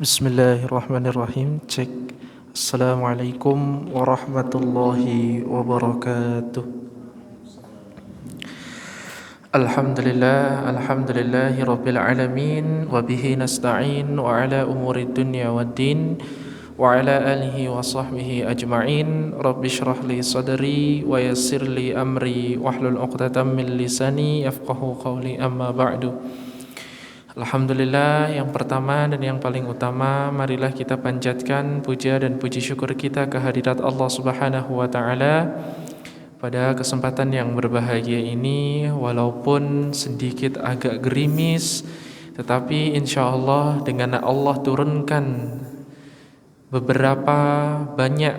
Bismillahirrahmanirrahim. Cek. Assalamualaikum warahmatullahi wabarakatuh. Alhamdulillahi rabbil alamin. Wabihi nasta'in wa ala umuri dunya waddin. Wa ala alihi wa sahbihi ajma'in. Rabbi syrah li sadri wa yassir li amri wahlul uqdatam min lisani yafqahu qawli, amma ba'du. Alhamdulillah, yang pertama dan yang paling utama, marilah kita panjatkan puja dan puji syukur kita kehadirat Allah Subhanahu wa taala pada kesempatan yang berbahagia ini. Walaupun sedikit agak gerimis, tetapi insyaallah dengan Allah turunkan beberapa banyak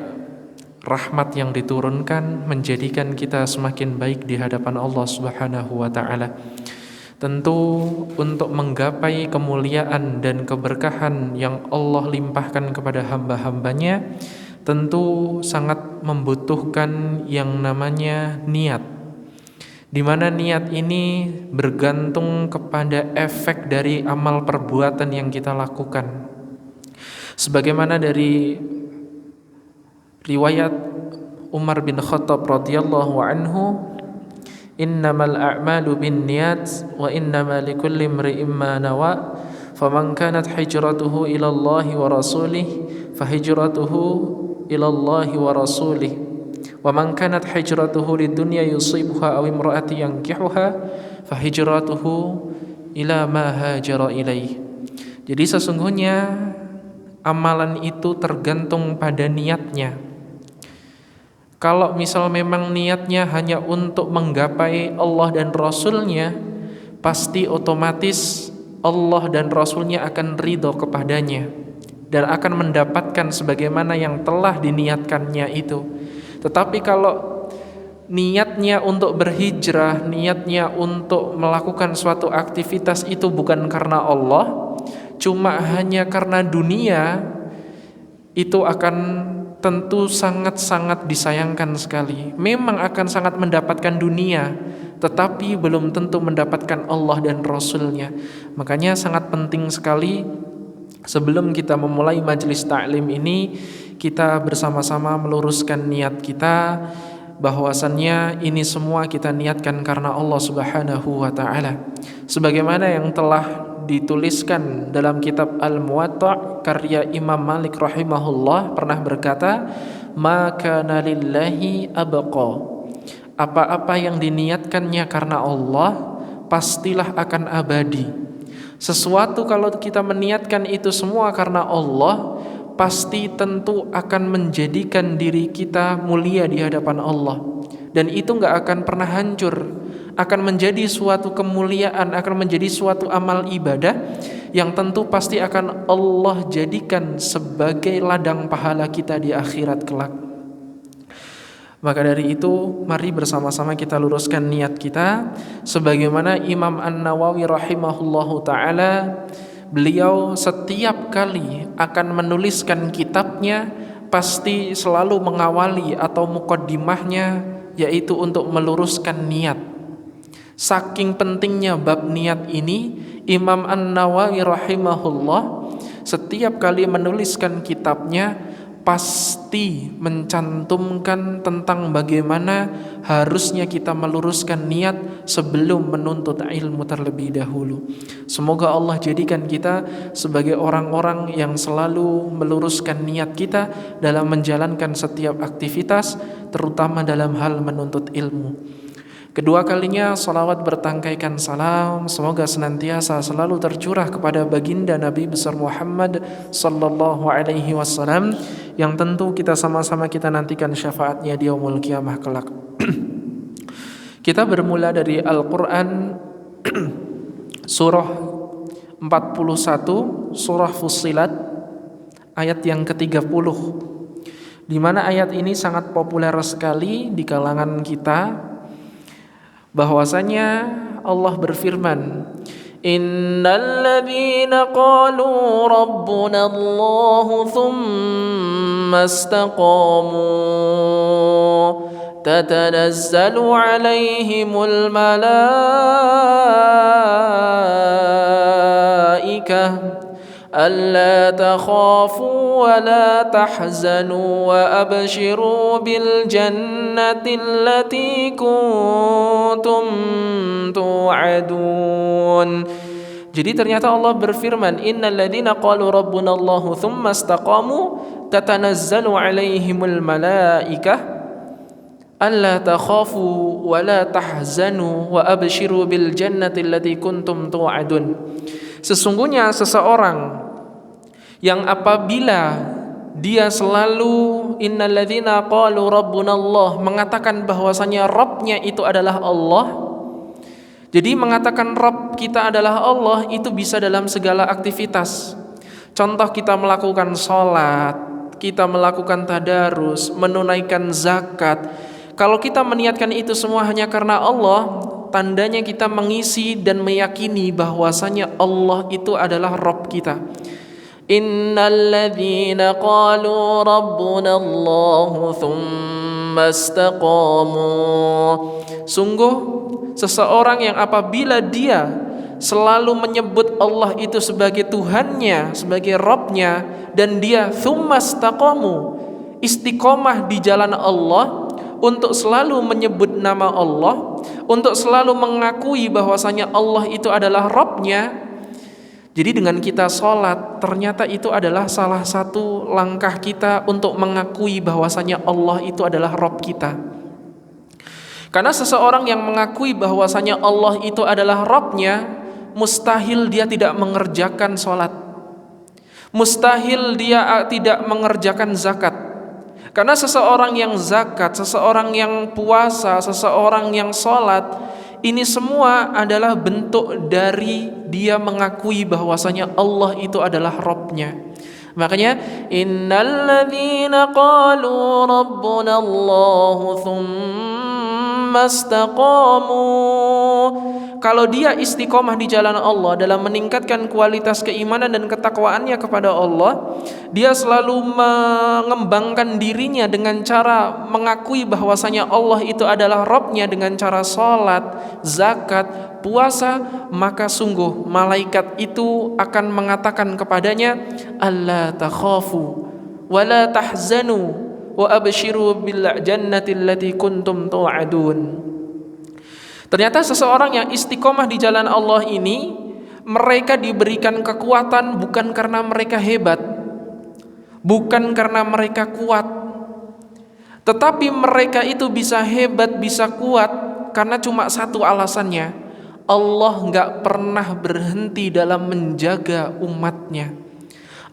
rahmat yang diturunkan, menjadikan kita semakin baik di hadapan Allah Subhanahu wa taala. Tentu untuk menggapai kemuliaan dan keberkahan yang Allah limpahkan kepada hamba-hambanya, tentu sangat membutuhkan yang namanya niat. Di mana niat ini bergantung kepada efek dari amal perbuatan yang kita lakukan. Sebagaimana dari riwayat Umar bin Khattab radhiyallahu anhu, innamal a'malu binniyat wa innama likulli imri'in ma nawa faman kanat hijratuhu ila Allah wa rasulih fahijratuhu ila Allah wa rasulih wa man kanat hijratuhu lidunya yusibuha aw imra'ati yankihuha fahijratuhu ila ma hajara ilaih. Jadi sesungguhnya amalan itu tergantung pada niatnya. Kalau misal memang niatnya hanya untuk menggapai Allah dan Rasulnya, pasti otomatis Allah dan Rasulnya akan ridho kepadanya dan akan mendapatkan sebagaimana yang telah diniatkannya itu. Tetapi kalau niatnya untuk berhijrah, niatnya untuk melakukan suatu aktivitas itu bukan karena Allah, cuma hanya karena dunia, itu akan tentu sangat-sangat disayangkan sekali. Memang akan sangat mendapatkan dunia, tetapi belum tentu mendapatkan Allah dan Rasulnya. Makanya sangat penting sekali sebelum kita memulai majelis ta'lim ini, kita bersama-sama meluruskan niat kita, bahwasannya ini semua kita niatkan karena Allah Subhanahu wa taala. Sebagaimana yang telah dituliskan dalam kitab Al-Muwatta' karya Imam Malik rahimahullah, pernah berkata, maka lillahi abqa. Apa-apa yang diniatkannya karena Allah pastilah akan abadi. Sesuatu kalau kita meniatkan itu semua karena Allah, pasti tentu akan menjadikan diri kita mulia di hadapan Allah. Dan itu gak akan pernah hancur, akan menjadi suatu kemuliaan, akan menjadi suatu amal ibadah yang tentu pasti akan Allah jadikan sebagai ladang pahala kita di akhirat kelak. Maka dari itu, mari bersama-sama kita luruskan niat kita. Sebagaimana Imam An-Nawawi rahimahullahu ta'ala, beliau setiap kali akan menuliskan kitabnya pasti selalu mengawali atau muqaddimahnya yaitu untuk meluruskan niat. Saking pentingnya bab niat ini, Imam An-Nawawi rahimahullah setiap kali menuliskan kitabnya pasti mencantumkan tentang bagaimana harusnya kita meluruskan niat sebelum menuntut ilmu terlebih dahulu. Semoga Allah jadikan kita sebagai orang-orang yang selalu meluruskan niat kita dalam menjalankan setiap aktivitas, terutama dalam hal menuntut ilmu. Kedua kalinya salawat bertangkaikan salam semoga senantiasa selalu tercurah kepada baginda Nabi besar Muhammad sallallahu alaihi wasallam, yang tentu kita sama-sama kita nantikan syafaatnya di yaumul kiamah kelak. Kita bermula dari Al-Quran surah 41, surah Fussilat, ayat yang ke-30, di mana ayat ini sangat populer sekali di kalangan kita. Bahwasanya Allah berfirman, innal ladzina qalu rabbuna Allah thumma istaqamu tatanazzalu alaihimul malaikah ألا تخافوا ولا تحزنوا وأبشروا بالجنة التي كنتم توعدون. Jadi ternyata Allah berfirman, innal ladzina qalu rabbunallahu tsumma istaqamu tatanazzalu alaihimul malaikah alla takhafu wa la tahzanu wa abshiru bil jannati allati kuntum tu'adun. Sesungguhnya seseorang yang apabila dia selalu innal ladzina qalu rabbunallah, mengatakan bahwasanya Rabbnya itu adalah Allah. Jadi mengatakan Rabb kita adalah Allah itu bisa dalam segala aktivitas. Contoh, kita melakukan sholat, kita melakukan tadarus, menunaikan zakat. Kalau kita meniatkan itu semua hanya karena Allah, tandanya kita mengisi dan meyakini bahwasanya Allah itu adalah Rabb kita. Innal ladzina qalu rabbuna Allahu tsumma istaqamu. Sungguh seseorang yang apabila dia selalu menyebut Allah itu sebagai Tuhannya, sebagai Rabbnya, dan dia tsumma istaqamu, istiqomah di jalan Allah, untuk selalu menyebut nama Allah, untuk selalu mengakui bahwasanya Allah itu adalah Rabbnya. Jadi dengan kita sholat, ternyata itu adalah salah satu langkah kita untuk mengakui bahwasanya Allah itu adalah Rabb kita. Karena seseorang yang mengakui bahwasanya Allah itu adalah Rabbnya, mustahil dia tidak mengerjakan sholat, mustahil dia tidak mengerjakan zakat. Karena seseorang yang zakat, seseorang yang puasa, seseorang yang sholat, ini semua adalah bentuk dari dia mengakui bahwasanya Allah itu adalah Rabbnya. Makanya innal ladzina qalu rabbuna Allahu tsumma istaqamu, kalau dia istiqomah di jalan Allah dalam meningkatkan kualitas keimanan dan ketakwaannya kepada Allah, dia selalu mengembangkan dirinya dengan cara mengakui bahwasanya Allah itu adalah Rabbnya dengan cara sholat, zakat, puasa, maka sungguh malaikat itu akan mengatakan kepadanya, alla takhafu wa la tahzanu wa abshiru bil jannati allati kuntum tu'adun. Ternyata seseorang yang istiqomah di jalan Allah ini, mereka diberikan kekuatan bukan karena mereka hebat, bukan karena mereka kuat, tetapi mereka itu bisa hebat, bisa kuat karena cuma satu alasannya: Allah gak pernah berhenti dalam menjaga umatnya.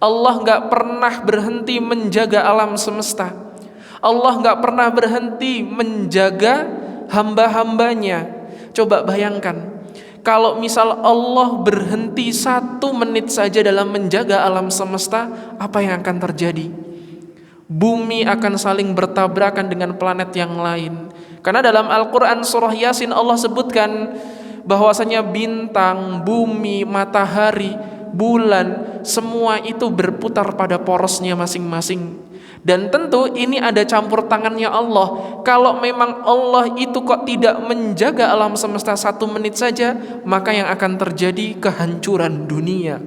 Allah gak pernah berhenti menjaga alam semesta. Allah gak pernah berhenti menjaga hamba-hambanya. Coba bayangkan, kalau misal Allah berhenti 1 menit saja dalam menjaga alam semesta, apa yang akan terjadi? Bumi akan saling bertabrakan dengan planet yang lain. Karena dalam Al-Quran surah Yasin Allah sebutkan bahwasanya bintang, bumi, matahari, bulan, semua itu berputar pada porosnya masing-masing. Dan tentu ini ada campur tangannya Allah. Kalau memang Allah itu kok tidak menjaga alam semesta 1 menit saja, maka yang akan terjadi kehancuran dunia.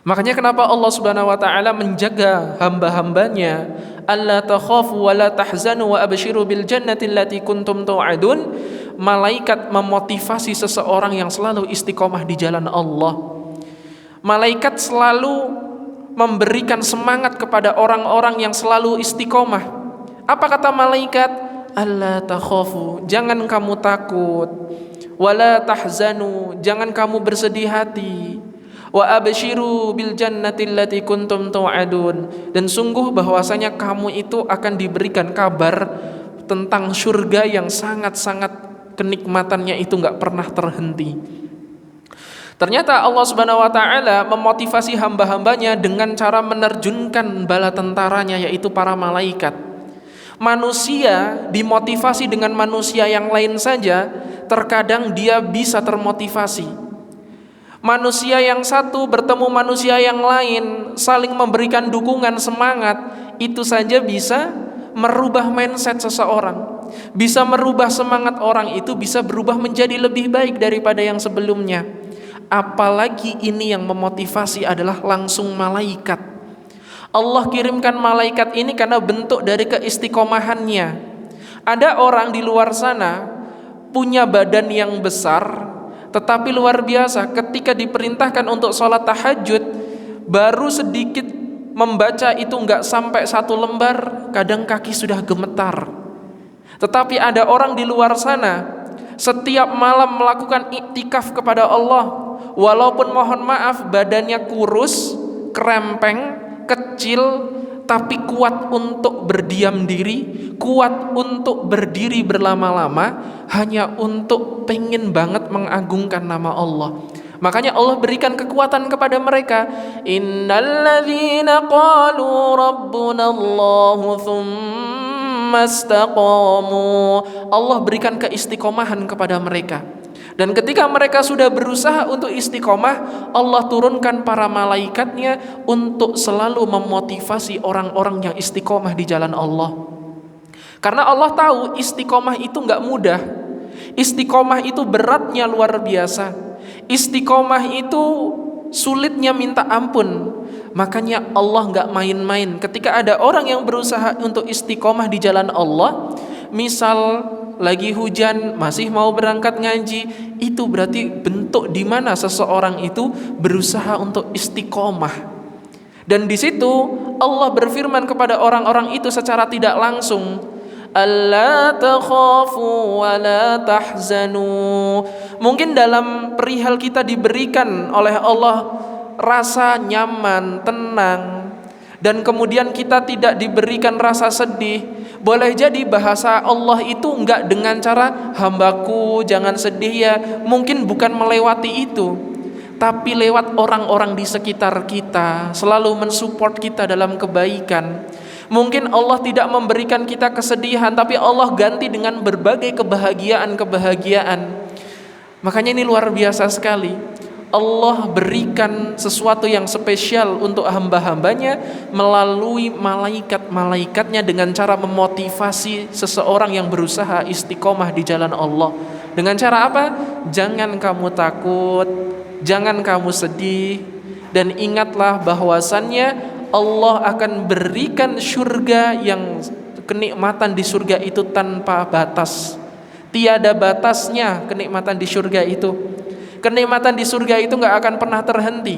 Makanya kenapa Allah Subhanahu wa taala menjaga hamba-hambanya, alla takhafu wa la tahzanu wa abshiru bil jannati allati kuntum tu'adun. Malaikat memotivasi seseorang yang selalu istiqomah di jalan Allah. Malaikat selalu memberikan semangat kepada orang-orang yang selalu istiqomah. Apa kata malaikat? Alla takhafu, jangan kamu takut. Wala tahzanu, jangan kamu bersedih hati. Wa abshiru bil jannati allati kuntum tu'adun, dan sungguh bahwasanya kamu itu akan diberikan kabar tentang surga yang sangat-sangat kenikmatannya itu enggak pernah terhenti. Ternyata Allah Subhanahu wa taala memotivasi hamba-hambanya dengan cara menerjunkan bala tentaranya, yaitu para malaikat. Manusia dimotivasi dengan manusia yang lain saja, terkadang dia bisa termotivasi. Manusia yang satu bertemu manusia yang lain, saling memberikan dukungan, semangat, itu saja bisa merubah mindset seseorang, bisa merubah semangat orang itu, bisa berubah menjadi lebih baik daripada yang sebelumnya. Apalagi ini yang memotivasi adalah langsung malaikat. Allah kirimkan malaikat ini karena bentuk dari keistiqomahannya. Ada orang di luar sana punya badan yang besar, tetapi luar biasa ketika diperintahkan untuk sholat tahajud, baru sedikit membaca itu nggak sampai 1 lembar, kadang kaki sudah gemetar. Tetapi ada orang di luar sana setiap malam melakukan iktikaf kepada Allah, walaupun mohon maaf badannya kurus, kerempeng, kecil, tapi kuat untuk berdiam diri, kuat untuk berdiri berlama-lama, hanya untuk pengen banget mengagungkan nama Allah. Makanya Allah berikan kekuatan kepada mereka. Innalladzina qalu rabbunallahu tsumma istaqamu. Allah berikan keistiqomahan kepada mereka. Dan ketika mereka sudah berusaha untuk istiqomah, Allah turunkan para malaikatnya untuk selalu memotivasi orang-orang yang istiqomah di jalan Allah. Karena Allah tahu istiqomah itu gak mudah. Istiqomah itu beratnya luar biasa. Istiqomah itu sulitnya minta ampun. Makanya Allah gak main-main. Ketika ada orang yang berusaha untuk istiqomah di jalan Allah, misal lagi hujan, masih mau berangkat ngaji, itu berarti bentuk di mana seseorang itu berusaha untuk istiqomah. Dan di situ Allah berfirman kepada orang-orang itu secara tidak langsung, alla takhafu wa la tahzanu. Mungkin dalam perihal kita diberikan oleh Allah rasa nyaman, tenang, dan kemudian kita tidak diberikan rasa sedih. Boleh jadi bahasa Allah itu enggak dengan cara hambaku jangan sedih ya, mungkin bukan melewati itu, tapi lewat orang-orang di sekitar kita, selalu mensupport kita dalam kebaikan. Mungkin Allah tidak memberikan kita kesedihan, tapi Allah ganti dengan berbagai kebahagiaan. Makanya ini luar biasa sekali. Allah berikan sesuatu yang spesial untuk hamba-hambanya melalui malaikat-malaikatnya dengan cara memotivasi seseorang yang berusaha istiqomah di jalan Allah. Dengan cara apa? Jangan kamu takut, jangan kamu sedih, dan ingatlah bahwasannya Allah akan berikan surga yang kenikmatan di surga itu tanpa batas. Tiada batasnya kenikmatan di surga itu. Kenikmatan di surga itu gak akan pernah terhenti.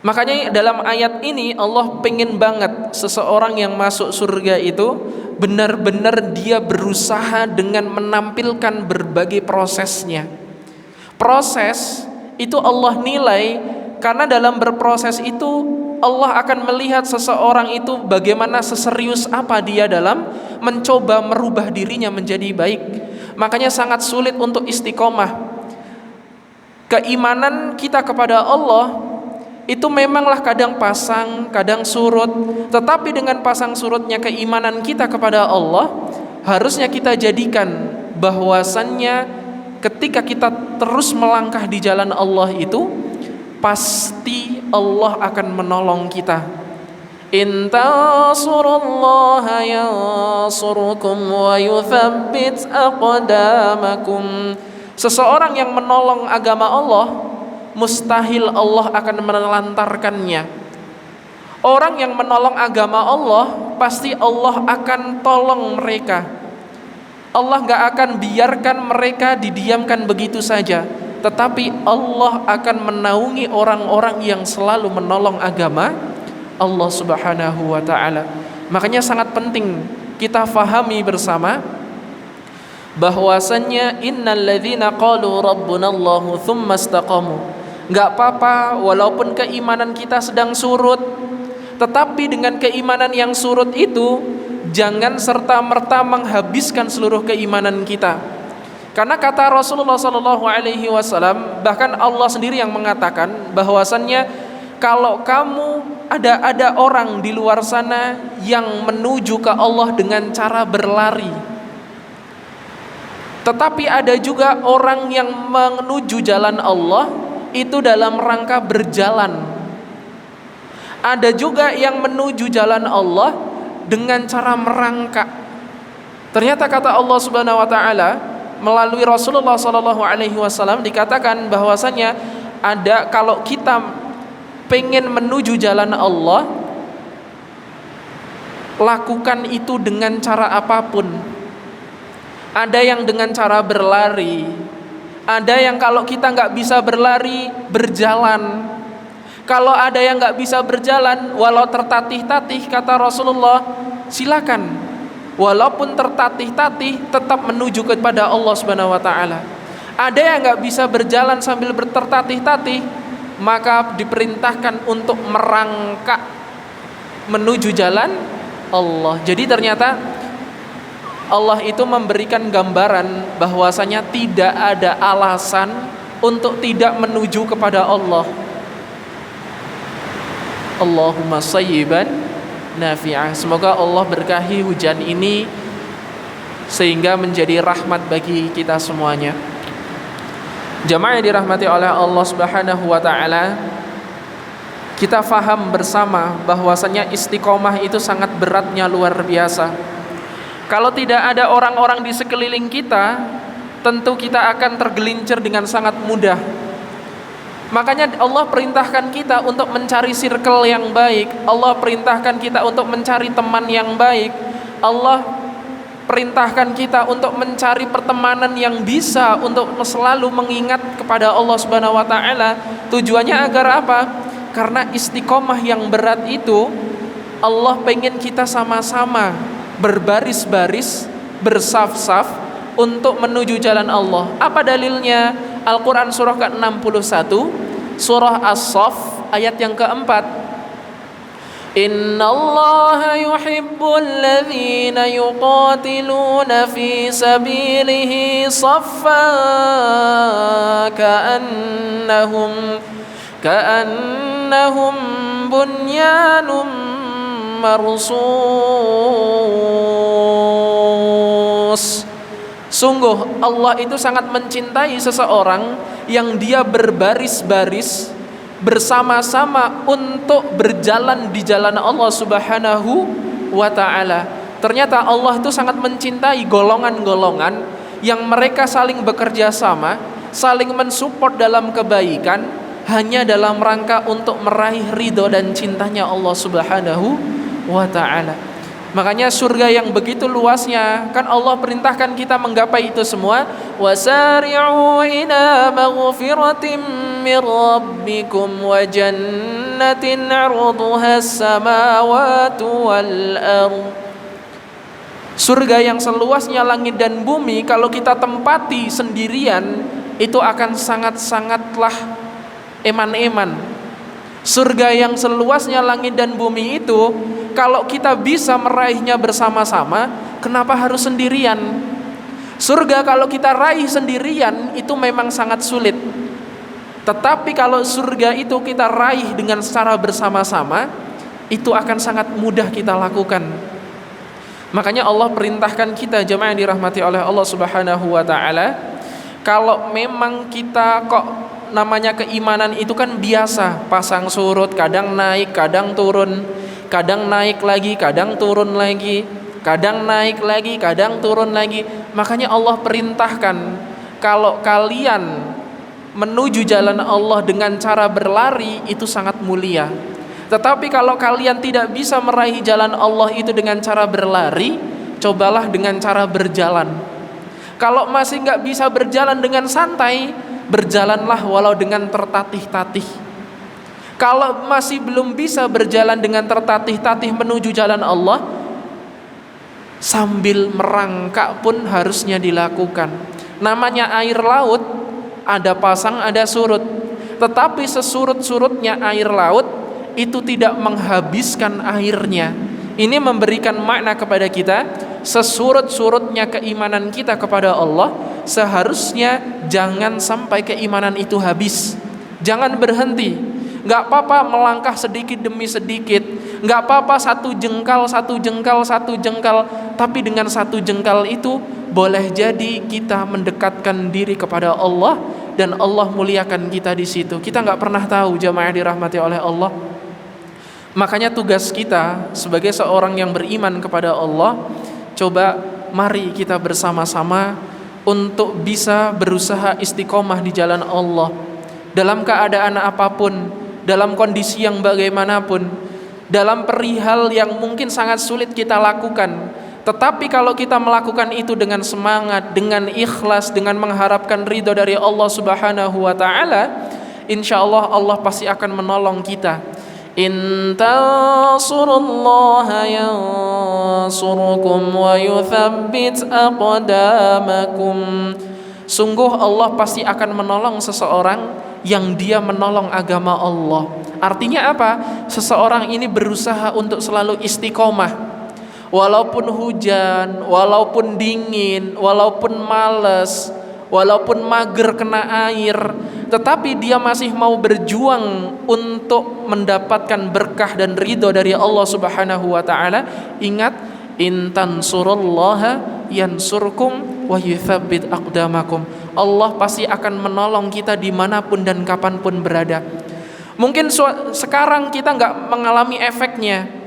Makanya dalam ayat ini Allah pengen banget seseorang yang masuk surga itu benar-benar dia berusaha dengan menampilkan berbagai prosesnya. Proses itu Allah nilai karena dalam berproses itu Allah akan melihat seseorang itu bagaimana seserius apa dia dalam mencoba merubah dirinya menjadi baik. Makanya sangat sulit untuk istiqomah. Keimanan kita kepada Allah itu memanglah kadang pasang, kadang surut. Tetapi dengan pasang surutnya keimanan kita kepada Allah, harusnya kita jadikan bahwasannya ketika kita terus melangkah di jalan Allah itu, pasti Allah akan menolong kita. In tansurullaha yansurkum wa yuthabbit aqdamakum. Seseorang yang menolong agama Allah, mustahil Allah akan menelantarkannya. Orang yang menolong agama Allah, pasti Allah akan tolong mereka. Allah gak akan biarkan mereka didiamkan begitu saja, tetapi Allah akan menaungi orang-orang yang selalu menolong agama Allah Subhanahu wa ta'ala. Makanya sangat penting kita fahami bersama bahwasannya innalladzina qalu rabbunallahu tsumma istaqamu. Enggak apa-apa walaupun keimanan kita sedang surut, tetapi dengan keimanan yang surut itu jangan serta-merta menghabiskan seluruh keimanan kita. Karena kata Rasulullah SAW, bahkan Allah sendiri yang mengatakan bahwasannya kalau kamu ada orang di luar sana yang menuju ke Allah dengan cara berlari, tetapi ada juga orang yang menuju jalan Allah itu dalam rangka berjalan. Ada juga yang menuju jalan Allah dengan cara merangkak. Ternyata kata Allah Subhanahu wa ta'ala, melalui Rasulullah SAW dikatakan bahwasannya ada, kalau kita pengen menuju jalan Allah, lakukan itu dengan cara apapun. Ada yang dengan cara berlari, ada yang kalau kita nggak bisa berlari, berjalan. Kalau ada yang nggak bisa berjalan, walau tertatih-tatih, kata Rasulullah, silakan. Walaupun tertatih-tatih, tetap menuju kepada Allah Subhanahu wa Ta'ala. Ada yang nggak bisa berjalan sambil bertertatih-tatih, maka diperintahkan untuk merangkak menuju jalan Allah. Jadi ternyata Allah itu memberikan gambaran bahwasanya tidak ada alasan untuk tidak menuju kepada Allah. Allahumma sayyiban nafi'ah. Semoga Allah berkahi hujan ini sehingga menjadi rahmat bagi kita semuanya. Jamaah yang dirahmati oleh Allah Subhanahu wa Ta'ala, kita faham bersama bahwasanya istiqomah itu sangat beratnya, luar biasa. Kalau tidak ada orang-orang di sekeliling kita, tentu kita akan tergelincir dengan sangat mudah. Makanya Allah perintahkan kita untuk mencari circle yang baik. Allah perintahkan kita untuk mencari teman yang baik. Allah perintahkan kita untuk mencari pertemanan yang bisa untuk selalu mengingat kepada Allah Subhanahu wa Ta'ala. Tujuannya agar apa? Karena istiqomah yang berat itu Allah pengen kita sama-sama berbaris-baris, bersaf-saf untuk menuju jalan Allah. Apa dalilnya? Al-Quran surah ke-61, surah As-Saff ayat yang keempat. Innallaha yuhibbul ladzina yuqatiluna fi sabilihi saffan ka'annahum bunyanun marsus. Sungguh Allah itu sangat mencintai seseorang yang dia berbaris-baris bersama-sama untuk berjalan di jalan Allah Subhanahu wa Ta'ala. Ternyata Allah itu sangat mencintai golongan-golongan yang mereka saling bekerja sama, saling mensupport dalam kebaikan, hanya dalam rangka untuk meraih ridho dan cintanya Allah Subhanahu wa Ta'ala. Makanya surga yang begitu luasnya, kan Allah perintahkan kita menggapai itu semua. Wasari'u ila maghfiratin min rabbikum wa jannatin 'arduha as-samawati wal ardh. Surga yang seluasnya langit dan bumi, kalau kita tempati sendirian, itu akan sangat-sangatlah eman-eman. Surga yang seluasnya langit dan bumi itu, kalau kita bisa meraihnya bersama-sama, kenapa harus sendirian? Surga kalau kita raih sendirian itu memang sangat sulit. Tetapi kalau surga itu kita raih dengan secara bersama-sama, itu akan sangat mudah kita lakukan. Makanya Allah perintahkan kita, jemaah yang dirahmati oleh Allah Subhanahu wa Ta'ala, kalau memang kita kok namanya keimanan itu kan biasa, pasang surut, kadang naik, kadang turun, kadang naik lagi, kadang turun lagi, kadang naik lagi, kadang turun lagi. Makanya Allah perintahkan, kalau kalian menuju jalan Allah dengan cara berlari, itu sangat mulia. Tetapi kalau kalian tidak bisa meraih jalan Allah itu dengan cara berlari, cobalah dengan cara berjalan. Kalau masih nggak bisa berjalan dengan santai, berjalanlah walau dengan tertatih-tatih. Kalau masih belum bisa berjalan dengan tertatih-tatih menuju jalan Allah, sambil merangkak pun harusnya dilakukan. Namanya air laut, ada pasang, ada surut. Tetapi sesurut-surutnya air laut itu tidak menghabiskan airnya. Ini memberikan makna kepada kita, sesurut-surutnya keimanan kita kepada Allah, seharusnya jangan sampai keimanan itu habis. Jangan berhenti. Gak apa-apa melangkah sedikit demi sedikit, gak apa-apa satu jengkal, tapi dengan satu jengkal itu boleh jadi kita mendekatkan diri kepada Allah, dan Allah muliakan kita di situ. Kita gak pernah tahu, jamaah dirahmati oleh Allah. Makanya tugas kita sebagai seorang yang beriman kepada Allah, coba mari kita bersama-sama untuk bisa berusaha istiqomah di jalan Allah dalam keadaan apapun, dalam kondisi yang bagaimanapun, dalam perihal yang mungkin sangat sulit kita lakukan. Tetapi kalau kita melakukan itu dengan semangat, dengan ikhlas, dengan mengharapkan ridho dari Allah Subhanahu wa taala, insyaallah Allah pasti akan menolong kita. In tansurullaha yansurukum wa yuthabbit aqdamakum. Sungguh Allah pasti akan menolong seseorang yang dia menolong agama Allah. Artinya apa? Seseorang ini berusaha untuk selalu istiqomah. Walaupun hujan, walaupun dingin, walaupun malas, walaupun mager kena air, tetapi dia masih mau berjuang untuk mendapatkan berkah dan ridho dari Allah Subhanahu wa taala. Ingat, in tansurullaha yansurkum wa yuthabbit aqdamakum. Allah pasti akan menolong kita dimanapun dan kapanpun berada. Mungkin sekarang kita nggak mengalami efeknya,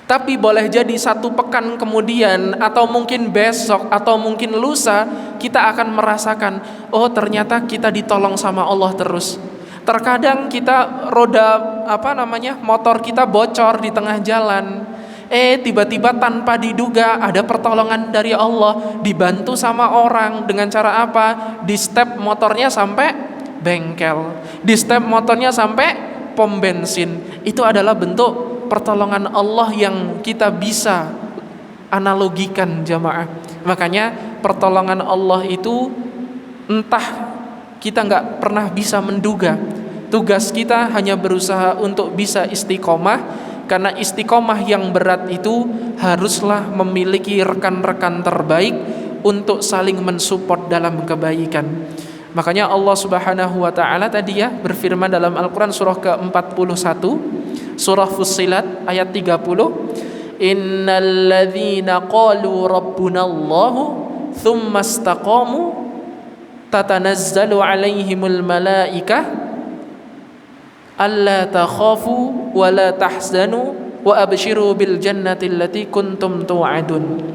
tapi boleh jadi 1 pekan kemudian, atau mungkin besok, atau mungkin lusa, kita akan merasakan, oh ternyata kita ditolong sama Allah terus. Terkadang kita motor kita bocor di tengah jalan. Tiba-tiba tanpa diduga ada pertolongan dari Allah, dibantu sama orang. Dengan cara apa? Di step motornya sampai bengkel, di step motornya sampai pom bensin. Itu adalah bentuk pertolongan Allah yang kita bisa analogikan, jamaah. Makanya pertolongan Allah itu entah kita nggak pernah bisa menduga. Tugas kita hanya berusaha untuk bisa istiqomah, karena istiqomah yang berat itu haruslah memiliki rekan-rekan terbaik untuk saling mensupport dalam kebaikan. Makanya Allah Subhanahu wa taala tadi berfirman dalam Al-Qur'an surah ke-41, surah Fussilat ayat 30, innal ladzina qalu rabbunallahu tsumma istaqamu tatanazzalu alaihimul malaikah alla takhafu wa la tahzanu wa abshiru bil jannati allati kuntum tu'adun.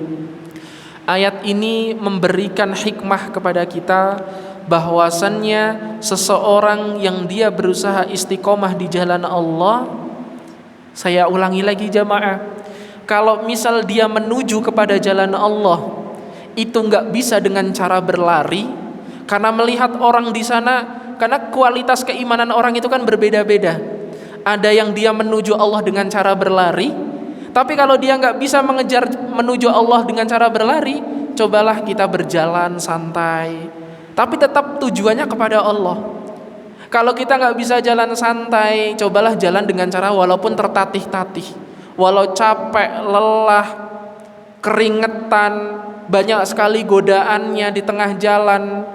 Ayat ini memberikan hikmah kepada kita bahwasannya seseorang yang dia berusaha istiqomah di jalan Allah, saya ulangi lagi jamaah, kalau misal dia menuju kepada jalan Allah, itu nggak bisa dengan cara berlari, karena melihat orang di sana, karena kualitas keimanan orang itu kan berbeda-beda. Ada yang dia menuju Allah dengan cara berlari, tapi kalau dia nggak bisa mengejar menuju Allah dengan cara berlari, cobalah kita berjalan santai, tapi tetap tujuannya kepada Allah. Kalau kita nggak bisa jalan santai, cobalah jalan dengan cara walaupun tertatih-tatih, walau capek, lelah, keringetan, banyak sekali godaannya di tengah jalan,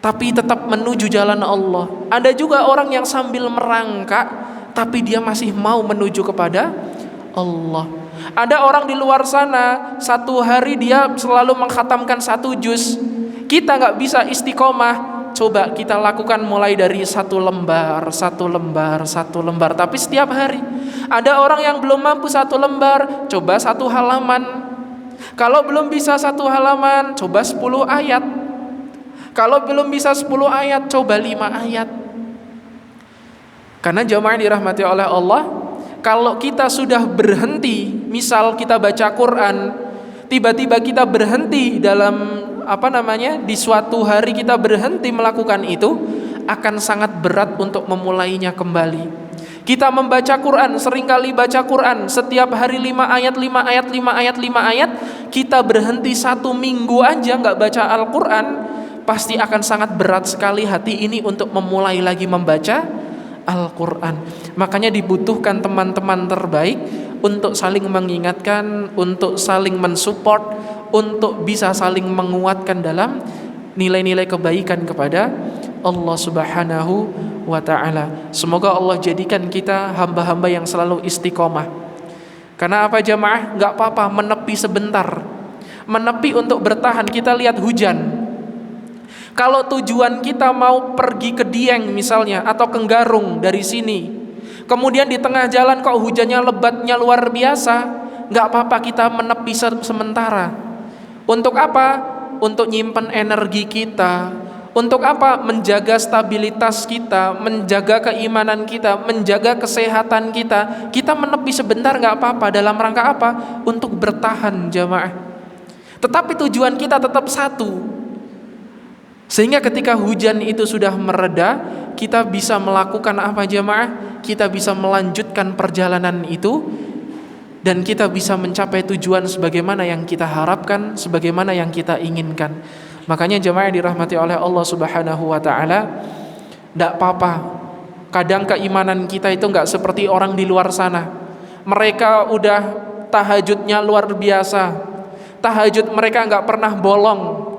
tapi tetap menuju jalan Allah. Ada juga orang yang sambil merangkak, tapi dia masih mau menuju kepada Allah. Ada orang di luar sana, 1 hari dia selalu mengkhatamkan 1 juz. Kita nggak bisa istiqomah. Coba kita lakukan mulai dari 1 lembar, 1 lembar, 1 lembar, tapi setiap hari. Ada orang yang belum mampu 1 lembar, coba 1 halaman. Kalau belum bisa 1 halaman, coba 10 ayat. Kalau belum bisa 10 ayat, coba 5 ayat. Karena jamaah dirahmati oleh Allah, kalau kita sudah berhenti, misal kita baca Quran, tiba-tiba kita berhenti dalam di suatu hari kita berhenti melakukan itu, akan sangat berat untuk memulainya kembali. Kita membaca Quran, seringkali baca Quran setiap hari 5 ayat, 5 ayat, 5 ayat, 5 ayat, kita berhenti 1 minggu aja nggak baca Al-Quran, pasti akan sangat berat sekali hati ini untuk memulai lagi membaca Al-Quran. Makanya dibutuhkan teman-teman terbaik untuk saling mengingatkan, untuk saling mensupport, untuk bisa saling menguatkan dalam nilai-nilai kebaikan kepada Allah Subhanahu wa ta'ala. Semoga Allah jadikan kita hamba-hamba yang selalu istiqomah. Karena apa jamaah? Gak apa-apa menepi sebentar, menepi untuk bertahan. Kita lihat hujan, kalau tujuan kita mau pergi ke Dieng misalnya, atau ke Garung dari sini, kemudian di tengah jalan kok hujannya lebatnya luar biasa, gak apa-apa kita menepi sementara. Untuk apa? Untuk nyimpen energi kita. Untuk apa? Menjaga stabilitas kita, menjaga keimanan kita, menjaga kesehatan kita. Kita menepi sebentar nggak apa-apa. Dalam rangka apa? Untuk bertahan, jamaah. Tetapi tujuan kita tetap satu. Sehingga ketika hujan itu sudah mereda, kita bisa melakukan apa, jamaah? Kita bisa melanjutkan perjalanan itu, dan kita bisa mencapai tujuan sebagaimana yang kita harapkan, sebagaimana yang kita inginkan. Makanya jemaah yang dirahmati oleh Allah Subhanahu wa taala, enggak apa-apa. Kadang keimanan kita itu enggak seperti orang di luar sana. Mereka udah tahajudnya luar biasa. Tahajud mereka enggak pernah bolong.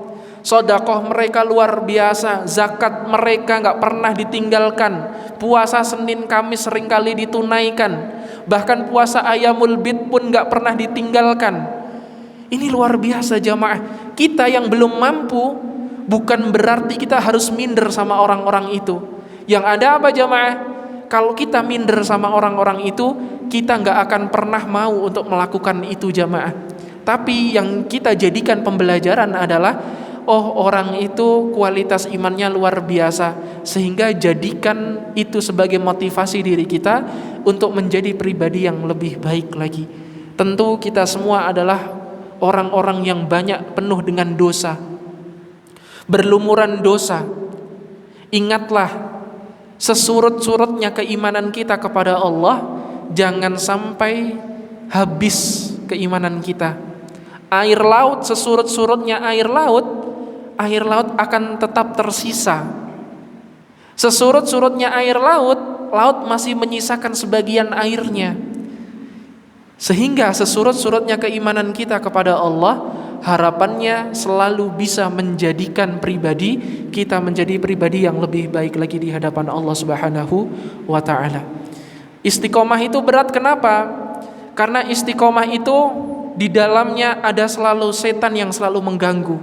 Sedekah mereka luar biasa, zakat mereka enggak pernah ditinggalkan. Puasa Senin Kamis seringkali ditunaikan. Bahkan puasa Ayyamul Bid pun enggak pernah ditinggalkan. Ini luar biasa jamaah. Kita yang belum mampu bukan berarti kita harus minder sama orang-orang itu. Yang ada apa jamaah? Kalau kita minder sama orang-orang itu, kita nggak akan pernah mau untuk melakukan itu jamaah. Tapi yang kita jadikan pembelajaran adalah, oh orang itu kualitas imannya luar biasa, sehingga jadikan itu sebagai motivasi diri kita untuk menjadi pribadi yang lebih baik lagi. Tentu kita semua adalah orang-orang yang banyak penuh dengan dosa, berlumuran dosa. Ingatlah, sesurut-surutnya keimanan kita kepada Allah, jangan sampai habis keimanan kita. Air laut, sesurut-surutnya air laut akan tetap tersisa. Sesurut-surutnya air laut masih menyisakan sebagian airnya. Sehingga sesurut-surutnya keimanan kita kepada Allah, harapannya selalu bisa menjadikan pribadi kita menjadi pribadi yang lebih baik lagi di hadapan Allah Subhanahu wa taala. Istiqomah itu berat, kenapa? Karena istiqomah itu di dalamnya ada selalu setan yang selalu mengganggu.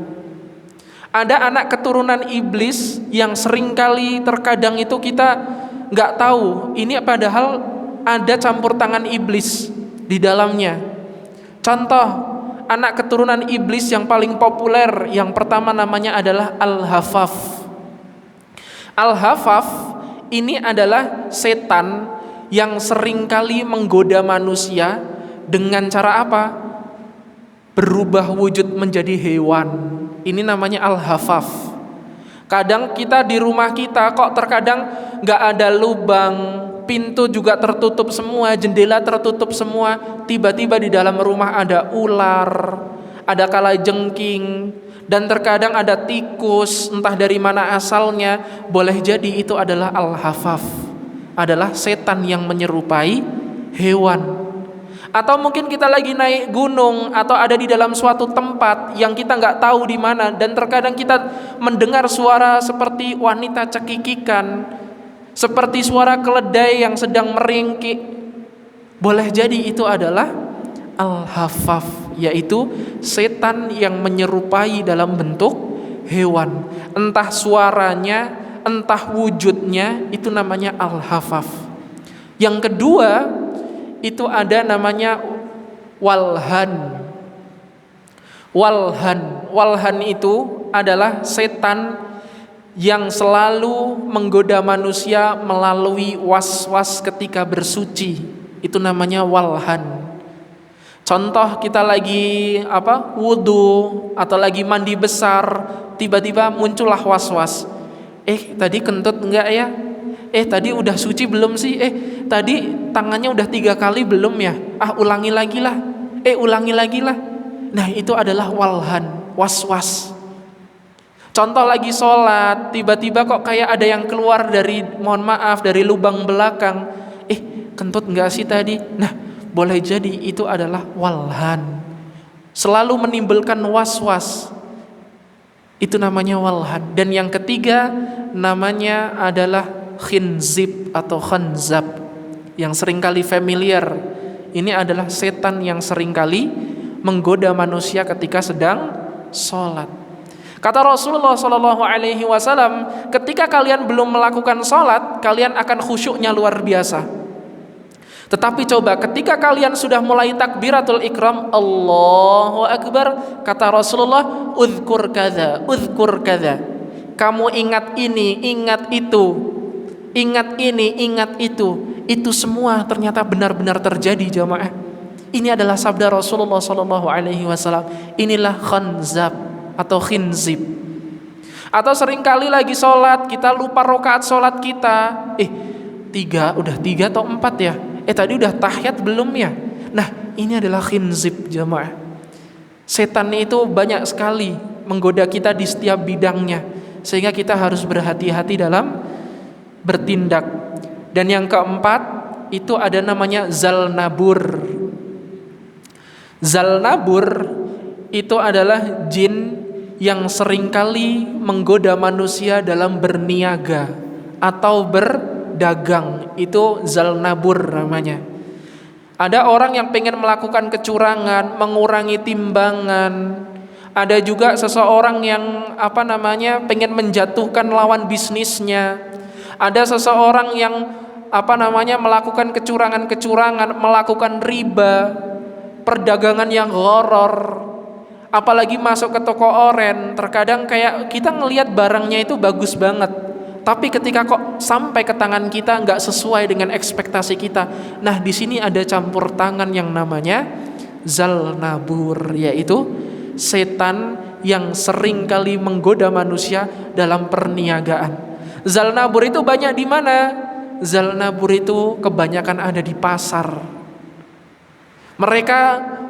Ada anak keturunan iblis yang seringkali terkadang itu kita nggak tahu, ini padahal ada campur tangan iblis di dalamnya. Contoh, anak keturunan iblis yang paling populer, yang pertama namanya adalah Al-Hafaf. Al-Hafaf ini adalah setan yang seringkali menggoda manusia dengan cara apa? Berubah wujud menjadi hewan. Ini namanya Al-Hafaf. Kadang kita di rumah kita kok terkadang gak ada lubang, pintu juga tertutup semua, jendela tertutup semua. Tiba-tiba di dalam rumah ada ular, ada kalajengking, dan terkadang ada tikus, entah dari mana asalnya. Boleh jadi itu adalah Al-Hafaf, adalah setan yang menyerupai hewan. Atau mungkin kita lagi naik gunung atau ada di dalam suatu tempat yang kita nggak tahu di mana, dan terkadang kita mendengar suara seperti wanita cekikikan, seperti suara keledai yang sedang meringkik. Boleh jadi itu adalah Al-Hafaf, yaitu setan yang menyerupai dalam bentuk hewan. Entah suaranya, entah wujudnya, itu namanya Al-Hafaf. Yang kedua, itu ada namanya Walhan. Walhan itu adalah setan yang selalu menggoda manusia melalui was-was ketika bersuci. Itu namanya Walhan. Contoh, kita lagi wudu atau lagi mandi besar, tiba-tiba muncullah was-was. Tadi kentut enggak ya? Tadi udah suci belum sih? Tadi tangannya udah 3 kali belum ya? Ulangi lagi lah. Ulangi lagi lah. Nah, itu adalah walhan, was-was. Contoh lagi sholat, tiba-tiba kok kayak ada yang keluar dari, mohon maaf, dari lubang belakang. Kentut enggak sih tadi? Nah, boleh jadi itu adalah walhan. Selalu menimbulkan was-was. Itu namanya walhan. Dan yang ketiga namanya adalah khinzib atau khanzab, yang seringkali familiar. Ini adalah setan yang seringkali menggoda manusia ketika sedang sholat. Kata Rasulullah SAW, ketika kalian belum melakukan sholat, kalian akan khusyuknya luar biasa. Tetapi coba ketika kalian sudah mulai takbiratul ikram, Allahu Akbar, kata Rasulullah, uzkur kadza, uzkur kadza. Kamu ingat ini, ingat itu. Ingat ini, ingat itu. Itu semua ternyata benar-benar terjadi jamaah. Ini adalah sabda Rasulullah sallallahu alaihi wasallam. Inilah khanzab atau khinzib. Atau seringkali lagi sholat, kita lupa rakaat sholat kita. Udah tiga atau 4 ya? Tadi udah tahiyat belum ya? Nah, ini adalah khinzib jamaah. Setan itu banyak sekali menggoda kita di setiap bidangnya, sehingga kita harus berhati-hati dalam bertindak. Dan yang keempat itu ada namanya zalnabur. Zalnabur itu adalah jin yang seringkali menggoda manusia dalam berniaga atau berdagang. Itu zalnabur namanya. Ada orang yang pengen melakukan kecurangan, mengurangi timbangan. Ada juga seseorang yang pengen menjatuhkan lawan bisnisnya. Ada seseorang yang melakukan kecurangan-kecurangan, melakukan riba, perdagangan yang gharar. Apalagi masuk ke toko oren, terkadang kayak kita ngelihat barangnya itu bagus banget, tapi ketika kok sampai ke tangan kita nggak sesuai dengan ekspektasi kita. Nah, di sini ada campur tangan yang namanya zalnabur, yaitu setan yang sering kali menggoda manusia dalam perniagaan. Zalnabur itu banyak di mana? Zalnabur itu kebanyakan ada di pasar. Mereka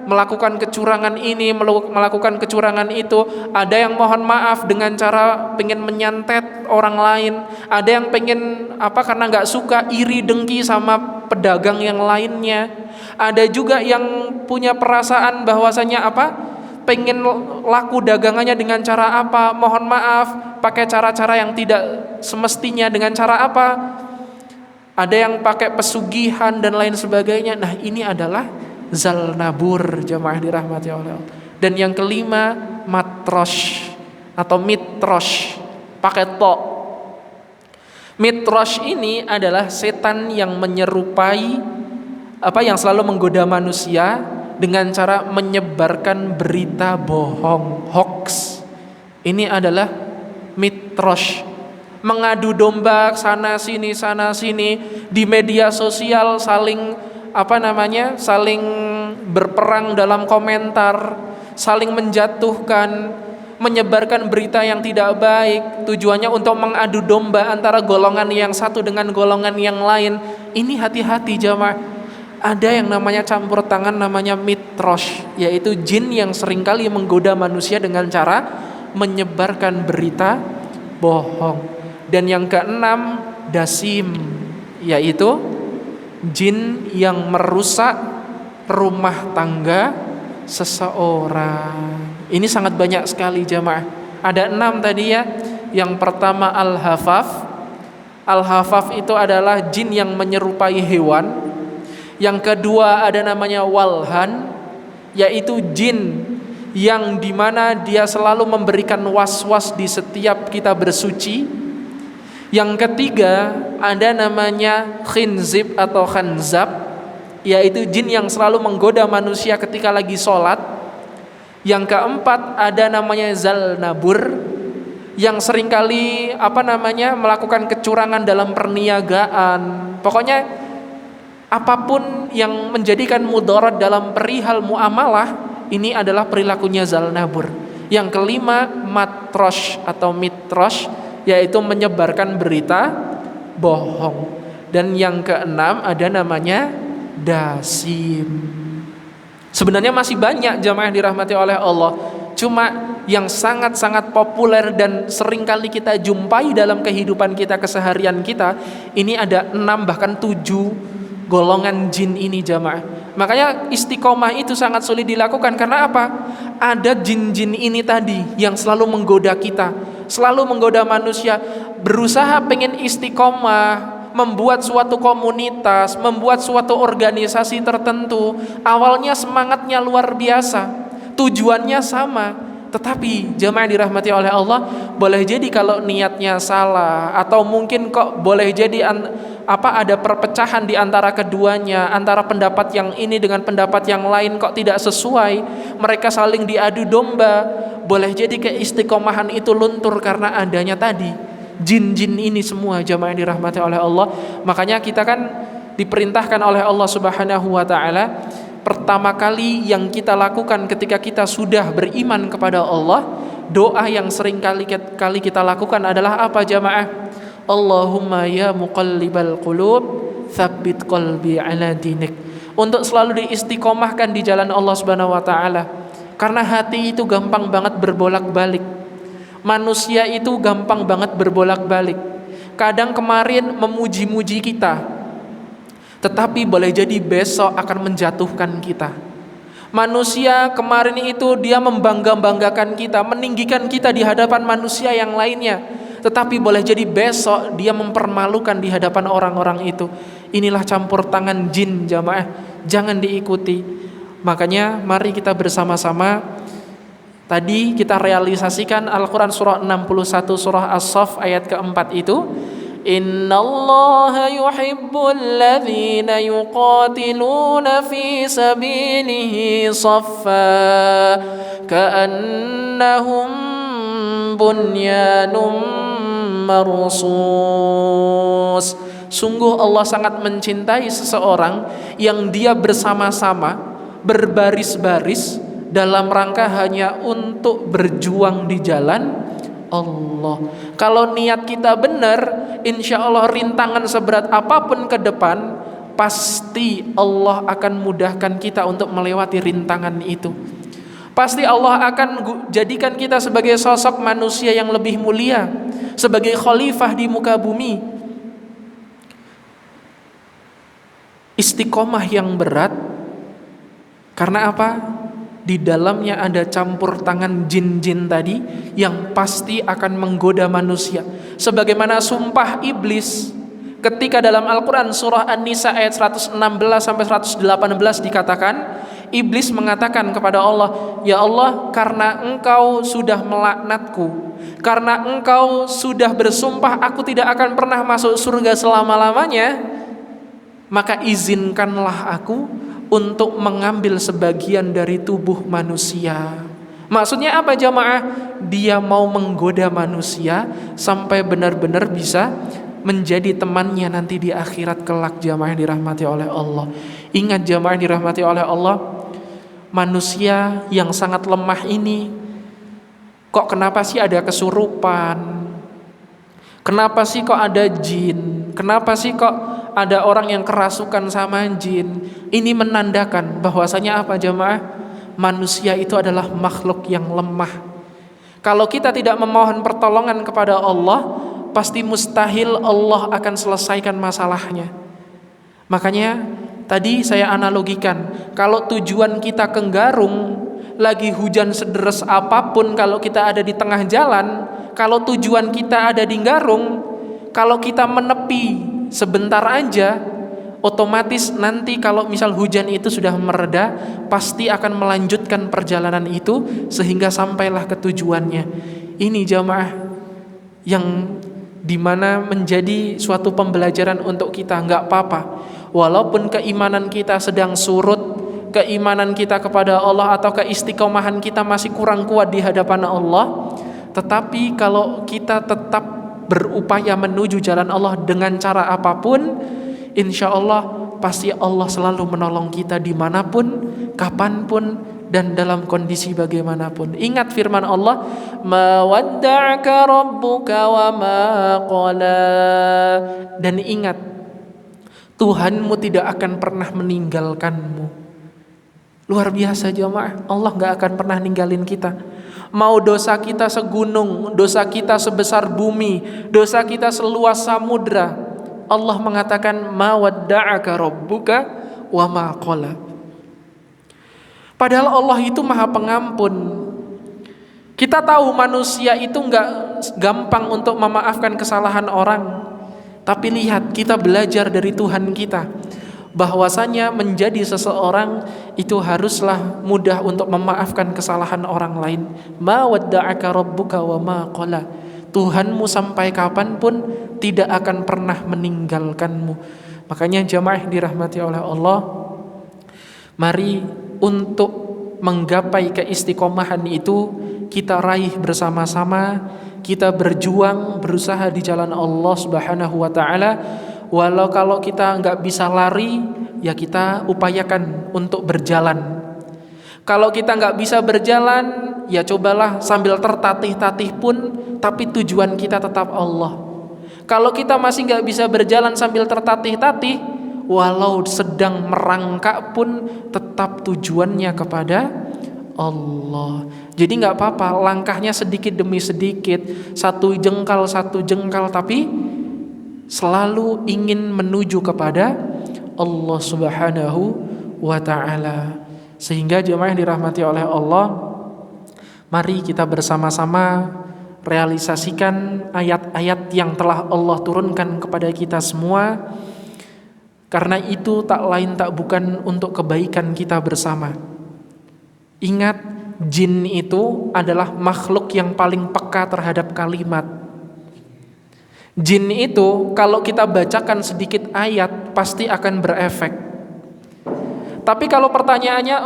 melakukan kecurangan ini, melakukan kecurangan itu. Ada yang mohon maaf dengan cara pengen menyantet orang lain. Ada yang pengen karena nggak suka, iri dengki sama pedagang yang lainnya. Ada juga yang punya perasaan bahwasanya pengen laku dagangannya dengan cara mohon maaf, pakai cara-cara yang tidak semestinya. Dengan cara ada yang pakai pesugihan dan lain sebagainya. Nah, ini adalah zalnabur, jamaah dirahmati Allah. Dan yang kelima, matrosh atau mitrosh, pakai to. Mitrosh ini adalah setan yang menyerupai yang selalu menggoda manusia dengan cara menyebarkan berita bohong, hoax. Ini adalah mitrosh. Mengadu domba sana sini di media sosial, saling saling berperang dalam komentar, saling menjatuhkan, menyebarkan berita yang tidak baik, tujuannya untuk mengadu domba antara golongan yang satu dengan golongan yang lain. Ini hati-hati jamaah. Ada yang namanya campur tangan, namanya mitrosh, yaitu jin yang seringkali menggoda manusia dengan cara menyebarkan berita bohong. Dan yang keenam, dasim, yaitu jin yang merusak rumah tangga seseorang. Ini sangat banyak sekali jamaah. Ada 6 tadi ya. Yang pertama al-hafaf. Al-hafaf itu adalah jin yang menyerupai hewan. Yang kedua ada namanya walhan, yaitu jin yang dimana dia selalu memberikan was-was di setiap kita bersuci. Yang ketiga ada namanya khinzib atau khanzab, yaitu jin yang selalu menggoda manusia ketika lagi sholat. Yang keempat ada namanya zalnabur, yang seringkali melakukan kecurangan dalam perniagaan. Pokoknya apapun yang menjadikan mudarat dalam perihal muamalah, ini adalah perilakunya zalnabur. Yang kelima matrosh atau mitrosh, yaitu menyebarkan berita bohong. Dan yang keenam ada namanya dasim. Sebenarnya masih banyak jamaah dirahmati oleh Allah. Cuma yang sangat-sangat populer dan seringkali kita jumpai dalam kehidupan kita, keseharian kita, ini ada 6 bahkan 7 golongan jin ini jamaah. Makanya istiqomah itu sangat sulit dilakukan. Karena apa? Ada jin-jin ini tadi yang selalu menggoda kita, selalu menggoda manusia. Berusaha pengen istiqomah, membuat suatu komunitas, membuat suatu organisasi tertentu. Awalnya semangatnya luar biasa, tujuannya sama. Tetapi jamaah dirahmati oleh Allah, boleh jadi kalau niatnya salah, atau mungkin kok boleh jadi ada perpecahan di antara keduanya, antara pendapat yang ini dengan pendapat yang lain kok tidak sesuai, mereka saling diadu domba. Boleh jadi keistiqomahan itu luntur karena adanya tadi jin-jin ini semua, jamaah yang dirahmati oleh Allah. Makanya kita kan diperintahkan oleh Allah Subhanahu wa taala, pertama kali yang kita lakukan ketika kita sudah beriman kepada Allah, doa yang sering kali kita lakukan adalah apa jamaah? Allahumma ya muqallibal qulub tsabbit qalbi ala dinik. Untuk selalu diistiqomahkan di jalan Allah Subhanahu wa taala. Karena hati itu gampang banget berbolak-balik. Manusia itu gampang banget berbolak-balik. Kadang kemarin memuji-muji kita, tetapi boleh jadi besok akan menjatuhkan kita. Manusia kemarin itu dia membangga-banggakan kita, meninggikan kita di hadapan manusia yang lainnya, tetapi boleh jadi besok dia mempermalukan di hadapan orang-orang itu. Inilah campur tangan jin jamaah, jangan diikuti. Makanya mari kita bersama-sama tadi kita realisasikan Al-Quran surah 61 surah As-Saff ayat keempat itu. Innallaha yuhibbul ladzina yuqatiluna fi sabilihi saffa ka'annahum bunyanum marsus. Sungguh Allah sangat mencintai seseorang yang dia bersama-sama berbaris-baris dalam rangka hanya untuk berjuang di jalan Allah. Kalau niat kita benar, insya Allah rintangan seberat apapun ke depan, pasti Allah akan mudahkan kita untuk melewati rintangan itu. Pasti Allah akan jadikan kita sebagai sosok manusia yang lebih mulia, sebagai khalifah di muka bumi. Istiqomah yang berat, karena apa? Di dalamnya ada campur tangan jin-jin tadi yang pasti akan menggoda manusia. Sebagaimana sumpah iblis ketika dalam Al-Quran surah An-Nisa ayat 116 sampai 118 dikatakan, iblis mengatakan kepada Allah, ya Allah, karena engkau sudah melaknatku, karena engkau sudah bersumpah aku tidak akan pernah masuk surga selama-lamanya, maka izinkanlah aku untuk mengambil sebagian dari tubuh manusia. Maksudnya apa jamaah? Dia mau menggoda manusia sampai benar-benar bisa menjadi temannya nanti di akhirat kelak, jamaah yang dirahmati oleh Allah. Ingat jamaah yang dirahmati oleh Allah, manusia yang sangat lemah ini, kok kenapa sih ada kesurupan? Kenapa sih kok ada jin? Kenapa sih kok ada orang yang kerasukan sama jin? Ini menandakan bahwasanya apa jamaah? Manusia itu adalah makhluk yang lemah. Kalau kita tidak memohon pertolongan kepada Allah, pasti mustahil Allah akan selesaikan masalahnya. Makanya tadi saya analogikan, kalau tujuan kita ke Garung, lagi hujan sederes apapun, kalau kita ada di tengah jalan, kalau tujuan kita ada di Garung, kalau kita menepi sebentar aja, otomatis nanti kalau misal hujan itu sudah mereda, pasti akan melanjutkan perjalanan itu sehingga sampailah ke tujuannya. Ini jamaah yang dimana menjadi suatu pembelajaran untuk kita. Nggak apa-apa walaupun keimanan kita sedang surut, keimanan kita kepada Allah atau keistiqomahan kita masih kurang kuat di hadapan Allah, tetapi kalau kita tetap berupaya menuju jalan Allah dengan cara apapun, insya Allah pasti Allah selalu menolong kita dimanapun, kapanpun, dan dalam kondisi bagaimanapun. Ingat firman Allah, ma wadda'aka rabbuka wa ma qala. Dan ingat, Tuhanmu tidak akan pernah meninggalkanmu. Luar biasa jemaah, Allah gak akan pernah ninggalin kita. Mau dosa kita segunung, dosa kita sebesar bumi, dosa kita seluas samudra, Allah mengatakan ma wadda'aka rabbuka wa ma qala. Padahal Allah itu Maha Pengampun. Kita tahu manusia itu enggak gampang untuk memaafkan kesalahan orang. Tapi lihat, kita belajar dari Tuhan kita bahwasanya menjadi seseorang itu haruslah mudah untuk memaafkan kesalahan orang lain. Ma wadda'aka rabbuka wa ma qala. Tuhanmu sampai kapanpun tidak akan pernah meninggalkanmu. Makanya jamaah dirahmati oleh Allah, mari untuk menggapai keistiqomahan itu kita raih bersama-sama, kita berjuang, berusaha di jalan Allah Subhanahu wa taala. Walau kalau kita nggak bisa lari, ya kita upayakan untuk berjalan. Kalau kita nggak bisa berjalan, ya cobalah sambil tertatih-tatih pun, tapi tujuan kita tetap Allah. Kalau kita masih nggak bisa berjalan sambil tertatih-tatih, walau sedang merangkak pun tetap tujuannya kepada Allah. Jadi nggak apa-apa, langkahnya sedikit demi sedikit, satu jengkal, tapi selalu ingin menuju kepada Allah Subhanahu wa ta'ala. Sehingga jemaah yang dirahmati oleh Allah, mari kita bersama-sama realisasikan ayat-ayat yang telah Allah turunkan kepada kita semua, karena itu tak lain tak bukan untuk kebaikan kita bersama. Ingat, jin itu adalah makhluk yang paling peka terhadap kalimat. Jin itu kalau kita bacakan sedikit ayat pasti akan berefek. Tapi kalau pertanyaannya,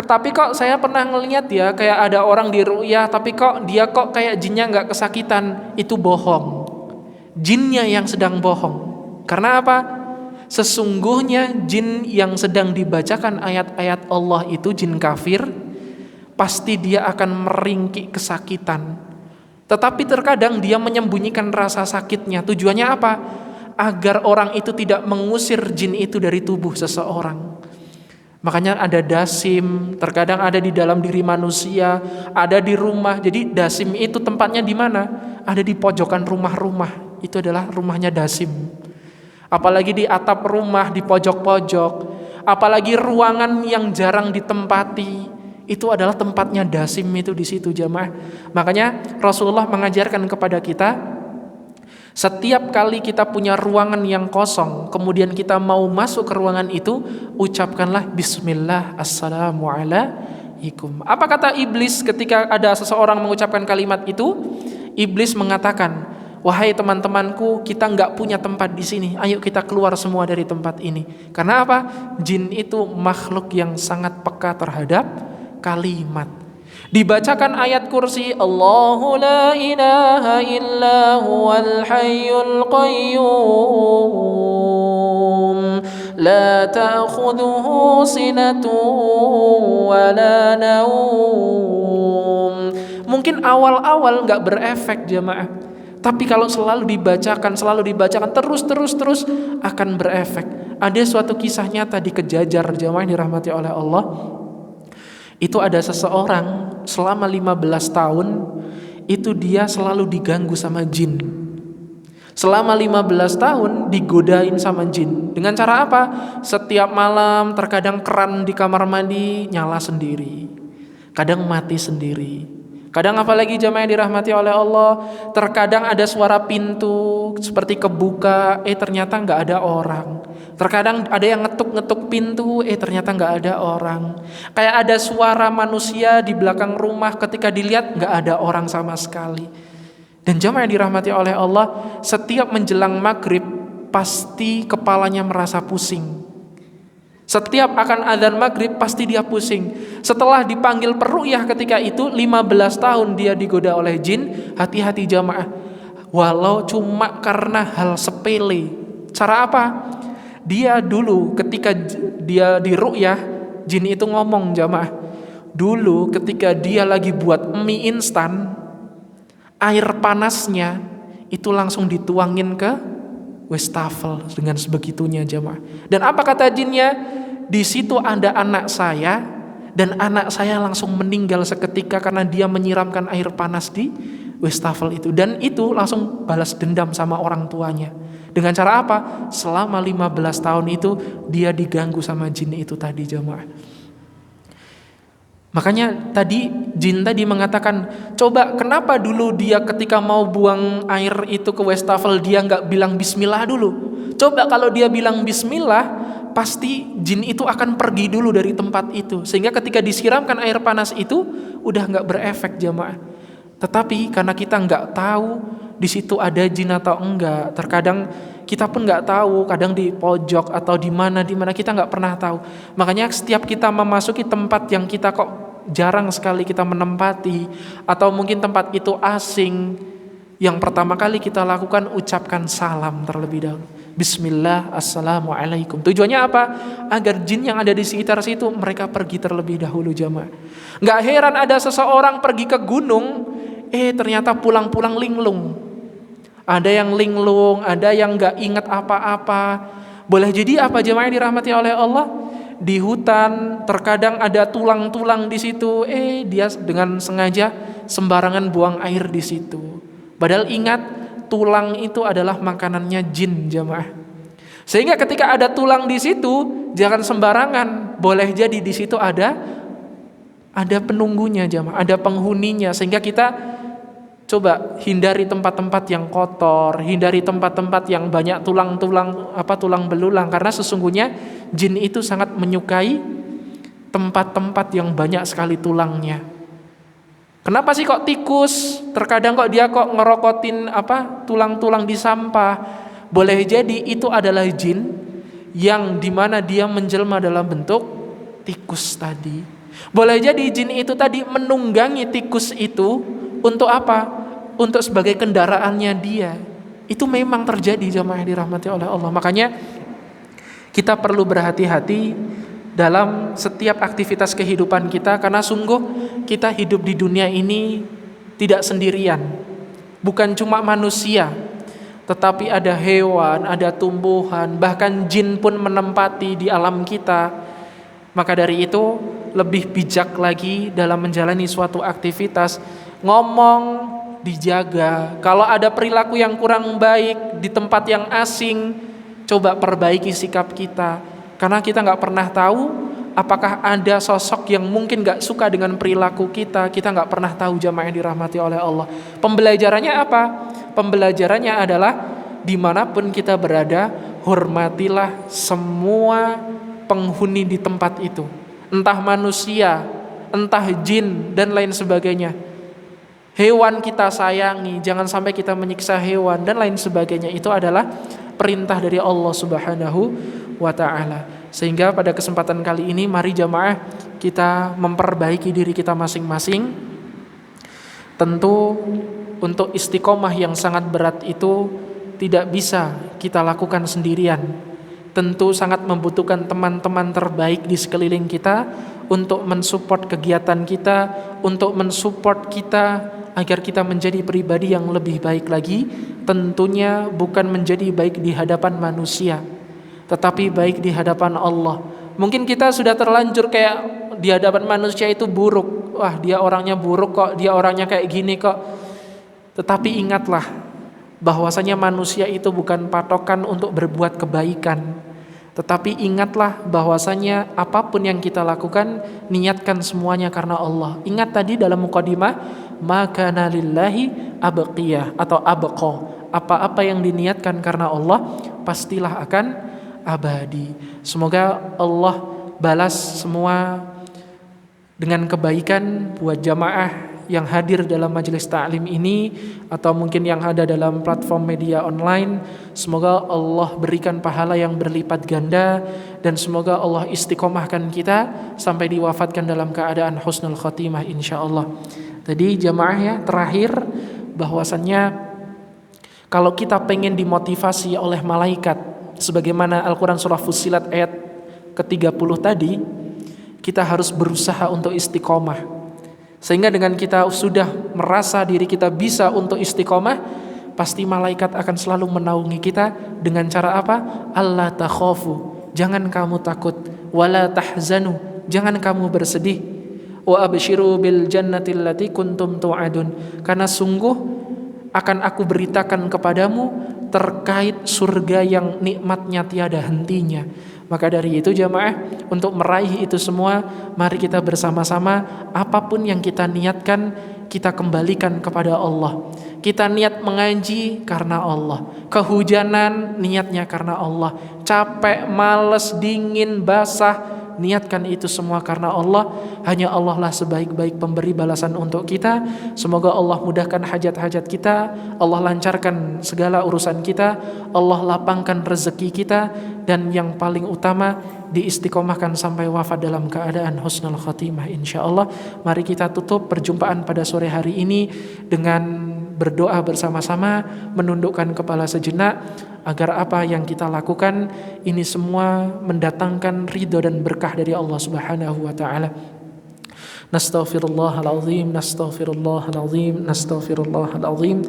tapi kok saya pernah ngelihat ya kayak ada orang di ru'yah, tapi kok dia kayak jinnya nggak kesakitan, itu bohong. Jinnya yang sedang bohong. Karena apa? Sesungguhnya jin yang sedang dibacakan ayat-ayat Allah itu jin kafir, pasti dia akan meringkik kesakitan. Tetapi terkadang dia menyembunyikan rasa sakitnya. Tujuannya apa? Agar orang itu tidak mengusir jin itu dari tubuh seseorang. Makanya ada dasim, terkadang ada di dalam diri manusia, ada di rumah. Jadi dasim itu tempatnya di mana? Ada di pojokan rumah-rumah. Itu adalah rumahnya dasim. Apalagi di atap rumah, di pojok-pojok. Apalagi ruangan yang jarang ditempati, itu adalah tempatnya dasim itu di situ jamaah. Makanya Rasulullah mengajarkan kepada kita, setiap kali kita punya ruangan yang kosong, kemudian kita mau masuk ke ruangan itu, ucapkanlah Bismillah, Assalamualaikum. Apa kata iblis ketika ada seseorang mengucapkan kalimat itu? Iblis mengatakan, wahai teman-temanku, kita nggak punya tempat di sini. Ayo kita keluar semua dari tempat ini. Karena apa? Jin itu makhluk yang sangat peka terhadap kalimat. Dibacakan ayat kursi, Allahu la ilaha illa huwal hayyul qayyum la ta'khudhuhu sinatun wa la naum. Mungkin awal-awal gak berefek jamaah, tapi kalau selalu dibacakan terus akan berefek. Ada suatu kisah nyata di Kejajar jamaah yang dirahmati oleh Allah. Itu ada seseorang selama 15 tahun itu dia selalu diganggu sama jin. Selama 15 tahun digodain sama jin. Dengan cara apa? Setiap malam terkadang keran di kamar mandi nyala sendiri, kadang mati sendiri. Kadang apalagi jamaah yang dirahmati oleh Allah, terkadang ada suara pintu seperti kebuka, ternyata nggak ada orang. Terkadang ada yang ngetuk-ngetuk pintu, ternyata nggak ada orang. Kayak ada suara manusia di belakang rumah, ketika dilihat nggak ada orang sama sekali. Dan jamaah yang dirahmati oleh Allah, setiap menjelang maghrib pasti kepalanya merasa pusing. Setiap akan adzan maghrib pasti dia pusing. Setelah dipanggil peruqyah ketika itu 15 tahun dia digoda oleh jin. Hati-hati jamaah, walau cuma karena hal sepele. Cara apa? Dia dulu ketika dia diruqyah, jin itu ngomong jamaah, dulu ketika dia lagi buat mie instan, air panasnya itu langsung dituangin ke wastafel dengan sebegitunya jamaah. Dan apa kata jinnya? Di situ ada anak saya, dan anak saya langsung meninggal seketika karena dia menyiramkan air panas di wastafel itu. Dan itu langsung balas dendam sama orang tuanya. Dengan cara apa? Selama 15 tahun itu dia diganggu sama jin itu tadi jamaah. Makanya tadi jin tadi mengatakan, coba kenapa dulu dia ketika mau buang air itu ke wastafel dia nggak bilang bismillah dulu? Coba kalau dia bilang bismillah, pasti jin itu akan pergi dulu dari tempat itu, sehingga ketika disiramkan air panas itu udah nggak berefek jamaah. Tetapi karena kita nggak tahu di situ ada jin atau enggak, terkadang kita pun nggak tahu, kadang di pojok atau di mana kita nggak pernah tahu. Makanya setiap kita memasuki tempat yang kita kok jarang sekali kita menempati, atau mungkin tempat itu asing, yang pertama kali kita lakukan ucapkan salam terlebih dahulu. Bismillah, assalamualaikum. Tujuannya apa? Agar jin yang ada di sekitar situ mereka pergi terlebih dahulu jamaah. Nggak heran ada seseorang pergi ke gunung, ternyata pulang-pulang linglung. Ada yang linglung, ada yang nggak ingat apa-apa. Boleh jadi apa jemaah yang dirahmati oleh Allah? Di hutan terkadang ada tulang-tulang di situ, dia dengan sengaja sembarangan buang air di situ. Padahal ingat, tulang itu adalah makanannya jin jemaah. Sehingga ketika ada tulang di situ, jangan sembarangan. Boleh jadi di situ ada penunggunya jemaah, ada penghuninya. Sehingga kita coba hindari tempat-tempat yang kotor, hindari tempat-tempat yang banyak tulang belulang, karena sesungguhnya jin itu sangat menyukai tempat-tempat yang banyak sekali tulangnya. Kenapa sih kok tikus? Terkadang kok dia ngerokotin tulang-tulang di sampah. Boleh jadi itu adalah jin yang dimana dia menjelma dalam bentuk tikus tadi. Boleh jadi jin itu tadi menunggangi tikus itu untuk apa? Untuk sebagai kendaraannya dia. Itu memang terjadi jamaah yang dirahmati oleh Allah. Makanya kita perlu berhati-hati dalam setiap aktivitas kehidupan kita, karena sungguh kita hidup di dunia ini tidak sendirian. Bukan cuma manusia, tetapi ada hewan, ada tumbuhan, bahkan jin pun menempati di alam kita. Maka dari itu lebih bijak lagi dalam menjalani suatu aktivitas. Ngomong dijaga. Kalau ada perilaku yang kurang baik di tempat yang asing, coba perbaiki sikap kita. Karena kita nggak pernah tahu apakah ada sosok yang mungkin nggak suka dengan perilaku kita. Kita nggak pernah tahu jamaah yang dirahmati oleh Allah. Pembelajarannya apa? Pembelajarannya adalah dimanapun kita berada, hormatilah semua penghuni di tempat itu. Entah manusia, entah jin, dan lain sebagainya. Hewan kita sayangi, jangan sampai kita menyiksa hewan, dan lain sebagainya. Itu adalah perintah dari Allah Subhanahu wa ta'ala. Sehingga pada kesempatan kali ini mari jamaah kita memperbaiki diri kita masing-masing. Tentu untuk istiqomah yang sangat berat itu tidak bisa kita lakukan sendirian. Tentu sangat membutuhkan teman-teman terbaik di sekeliling kita untuk mensupport kegiatan kita, untuk mensupport kita agar kita menjadi pribadi yang lebih baik lagi. Tentunya bukan menjadi baik di hadapan manusia, tetapi baik di hadapan Allah. Mungkin kita sudah terlanjur kayak di hadapan manusia itu buruk. Wah, dia orangnya buruk kok, dia orangnya kayak gini kok. Tetapi ingatlah bahwasanya manusia itu bukan patokan untuk berbuat kebaikan. Tetapi ingatlah bahwasanya apapun yang kita lakukan, niatkan semuanya karena Allah. Ingat tadi dalam mukadimah, maka nalillahi abqiyah atau abqa. Apa-apa yang diniatkan karena Allah pastilah akan abadi. Semoga Allah balas semua dengan kebaikan buat jamaah yang hadir dalam majelis ta'lim ini, atau mungkin yang ada dalam platform media online. Semoga Allah berikan pahala yang berlipat ganda, dan semoga Allah istiqomahkan kita sampai diwafatkan dalam keadaan husnul khatimah insyaallah. Tadi jamaah ya, terakhir bahwasannya kalau kita pengen dimotivasi oleh malaikat sebagaimana Al-Quran surah Fussilat ayat ke-30 tadi, kita harus berusaha untuk istiqomah. Sehingga dengan kita sudah merasa diri kita bisa untuk istiqomah, pasti malaikat akan selalu menaungi kita dengan cara apa? Allah takhafu, jangan kamu takut, wala tahzanu, jangan kamu bersedih, wa abshiru bil jannati allati kuntum tu'adun, karena sungguh akan aku beritakan kepadamu terkait surga yang nikmatnya tiada hentinya. Maka dari itu jamaah, untuk meraih itu semua, mari kita bersama-sama, apapun yang kita niatkan, kita kembalikan kepada Allah. Kita niat mengaji karena Allah, kehujanan niatnya karena Allah, capek, males, dingin, basah, niatkan itu semua karena Allah. Hanya Allah lah sebaik-baik pemberi balasan untuk kita. Semoga Allah mudahkan hajat-hajat kita, Allah lancarkan segala urusan kita, Allah lapangkan rezeki kita, dan yang paling utama diistiqomahkan sampai wafat dalam keadaan husnul khatimah insyaallah. Mari kita tutup perjumpaan pada sore hari ini dengan berdoa bersama-sama, menundukkan kepala sejenak, agar apa yang kita lakukan ini semua mendatangkan ridho dan berkah dari Allah Subhanahu wa taala. Nastaghfirullahalazim, nastaghfirullahalazim, nastaghfirullahalazim.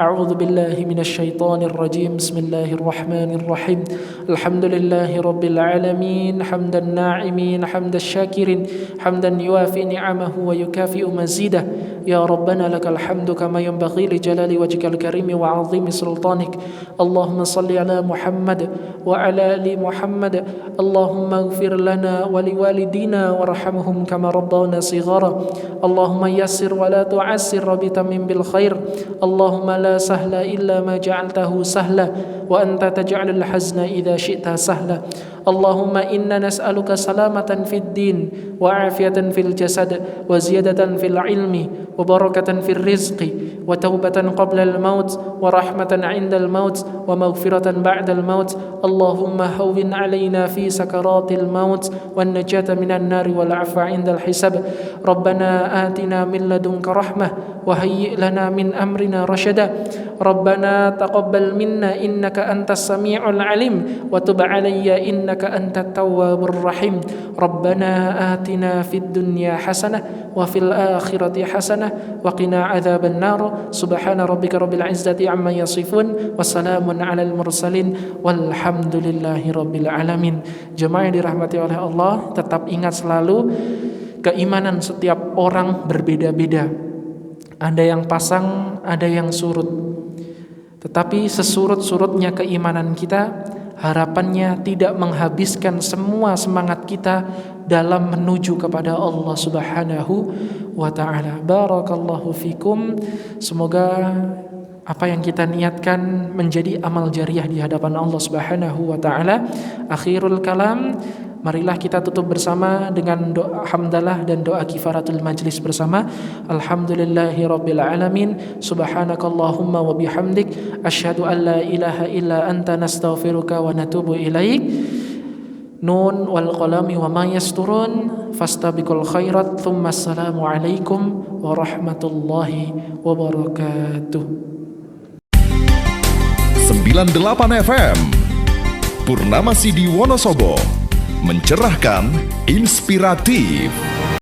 A'udzu billahi minasy syaithanir rajim. Bismillahirrahmanirrahim. Alhamdulillahi rabbil alamin, hamdan na'imin, hamdash syakirin, hamdan yuafi ni'amahu wa yukafi'u mazidah. Ya Rabbana lakal hamdu kama yanbaghi li jalali wajhikal karim wa 'azimi sultanik. Allahumma salli ala Muhammad wa ala ali Muhammad. Allahumma ighfir lana wa liwalidina warhamhum kama rabbawna Allahumma yassir wa la tu'assir rabitamin bil khair. Allahumma la sahla illa ma ja'altahu sahla wa anta taj'alul hazna idha syi'ta sahla. Allahumma inna nas'aluka salamatan fid din wa afiyatan fil jasad wa ziyadatan fil ilmi wa barakatan fil rizqi wa taubatan qabla al maut wa rahmatan 'inda al maut wa maghfiratan ba'da al maut. Allahumma hawwin 'alaina fi sakaratil maut wan najata minan nari wal 'afwa 'inda al hisab. Rabbana atina min ladunka rahmah wa hayyi' lana min amrina rasyada. Rabbana taqabbal minna innaka antas sami'ul 'alim wa tub 'alayya innaka antat tawwabur rahim. Rabbana atina fid dunya hasanah wa fil akhirati hasanah wa qina adzaban nar. Subhana rabbika rabbil izzati amma yasifun wa salamun 'alal mursalin walhamdulillahi rabbil alamin. Jemaah yang dirahmati oleh Allah, tetap ingat selalu keimanan setiap orang berbeda-beda. Ada yang pasang, ada yang surut. Tetapi sesurut-surutnya keimanan kita, harapannya tidak menghabiskan semua semangat kita dalam menuju kepada Allah Subhanahu wa ta'ala. Barakallahu fikum. Semoga apa yang kita niatkan menjadi amal jariah di hadapan Allah Subhanahu wa ta'ala. Akhirul kalam, marilah kita tutup bersama dengan doa hamdalah dan doa kifaratul majlis bersama. Alhamdulillahi rabbil alamin. Subhanakallahumma wa bihamdik, asyhadu an la ilaha illa anta, nastaghfiruka wa natubu ilaik. Nun wal qalami wa ma yasturun, fastabiqul khairat. Tsumma assalamu alaikum warahmatullahi wabarakatuh. 98 FM Purnama Sidi Wonosobo, mencerahkan, inspiratif.